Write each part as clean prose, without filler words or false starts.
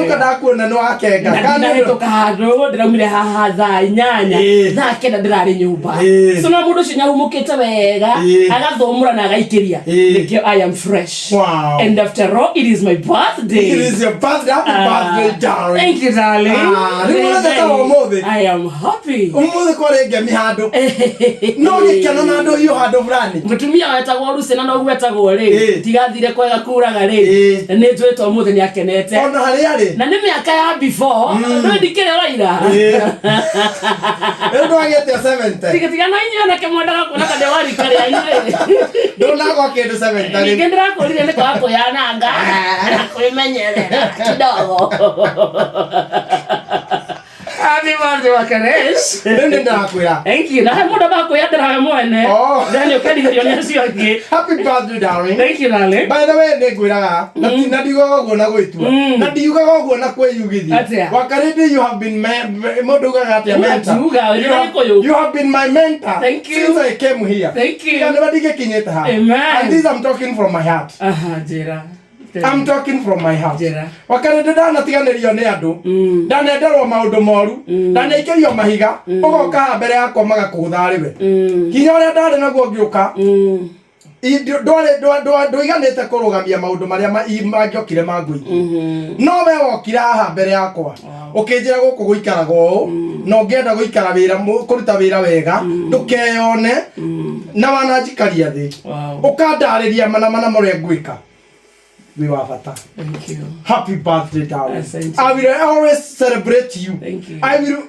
Ndoka ndakuona no akenga. Kana hetoka haro ndiraumire haha thaa 8 thaa 9 ndirari nyumba. So no mundu cinya humukite wega agathomura na agaikiria. Nikio I am fresh. Wow. And after all, it is my birthday. It is your birthday. Happy birthday, darling. Thank you, darling. I am happy. Umuthi korenge mihando. No gikeno na ndo yo hando fulani. Mutumia wetagwo Rusi na no gwetagwo ri. Tigathire kwega kuraga ri. Ni twetwo umuthi ni akenete. Ona hari ari. Na ni miaka ya before. No ndikire raira. Ndo agete 70. Tiga na inyo na kemwenda kuona kade wari kare aire. Ndo na kwa kende 70. Ngendera ko ri ne kwa yana nga. Na kuimenyerera kidogo. Happy birthday, Wakarîndî. Nende ndakwira. Thank you. Na muda bako yadra mwene. Daniel kwendithìria ni acio angi. Happy birthday, darling. Thank you, darling. By the way, nĩngwĩraga na ndiugaga ũguo na gwĩtua. Na ndiugaga ũguo na kwĩyugithia. Wakarîndî, you have been mũndũ ugaga atĩa mentor. You have been my mentor. Thank you. Since I came here. Thank you. Kana ndigĩkinyĩte haha. Amen. And this I'm talking from my heart. Jera. I'm talking from my heart. Wakarîndî ndanatiganĩrio nĩ andũ. Ndanenderwo maũndũ moru. Ndaneikĩrio mahiga. Ũgoka mbere yakwa magakũgũtha rĩwe. Hinya ũrĩa ndarĩ naguo ngĩũka. Ndũiganĩte kũrũgamia maũndũ marĩa mangiokire mangũi. No we wokira haha mbere yakwa. Ũkĩnjĩra gũkũ gũikaraga ũũ. Na ũngĩenda gũikara wĩra kũruta wĩra wega. Ndũkeyone. Na wananjikaria thĩ. Ũkandarĩria mana marĩa ngwĩka. We were fata. Thank you. Happy birthday, darling. I will always celebrate you. Thank you. I will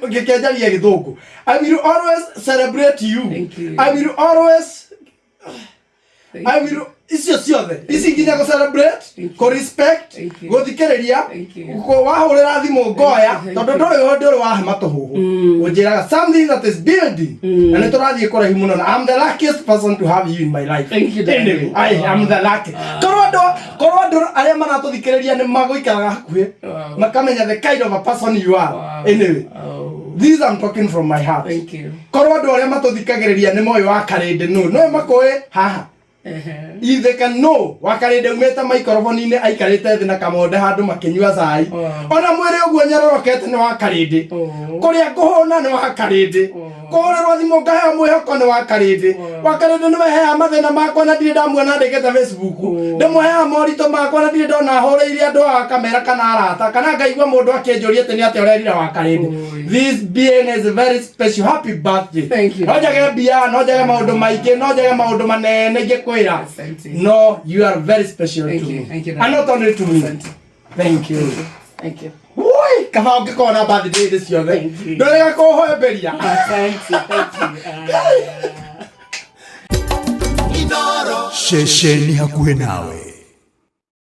I will always celebrate you. Thank you. I will always I will it's your siothe. Isi nginya go celebrate, go respect, go thikĩrĩria, go wahũrĩra thimũ ngoya, tondũ ndũrĩ wahe matũhũhũ. Ũnjĩraga something that is building. Na nĩ tũrathiĩ kũraihu mũno. I'm the luckiest person to have you in my life. Thank you. Anyway, I am the lucky. Korwo andũ arĩa maratũthikĩrĩria nĩ magũikaraga hakuhĩ. Makamenya the kind of a person you are. Anyway. These I'm talking from my heart. Thank you. Korwo andũ arĩa matũthikagĩrĩria nĩ moyo Wakarîndî no makũĩ haha. If they can know Wakarîndî umete microphone-inĩ aikarĩte thĩ na Kamonde handũ makĩnyua cai. Ona mwĩrĩ ũguo nyarorokete nĩ Wakarîndî. Kũrĩa ngũhũna nĩ Wakarîndî. Kũhũrĩrwo thimũ ngaheo mwĩhoko nĩ Wakarîndî. Wakarîndî nĩwe heaga mathĩna makwa na ndirĩ ndamuona ndĩkĩte Facebook. Ndĩmũheaga moritũ makwa na ndirĩ ndona hũrĩire andũ a kamera kana arata kana ngaigua mũndũ akĩnjũria atĩ nĩ atĩa ũrerira Wakarîndî. This being is very special. Happy birthday. Thank you. No njage mbia, no njage maũndũ maingĩ, no njage maũndũ manene ingĩkwĩra. No, you are very special to me. Thank you. And not only to me. Thank you. Thank you. Oi, kama ungĩkorwo na birthday this year. Ndũrega kũhũmbĩria. Thank you. Inooro. Shesheni hakuhĩ nawe.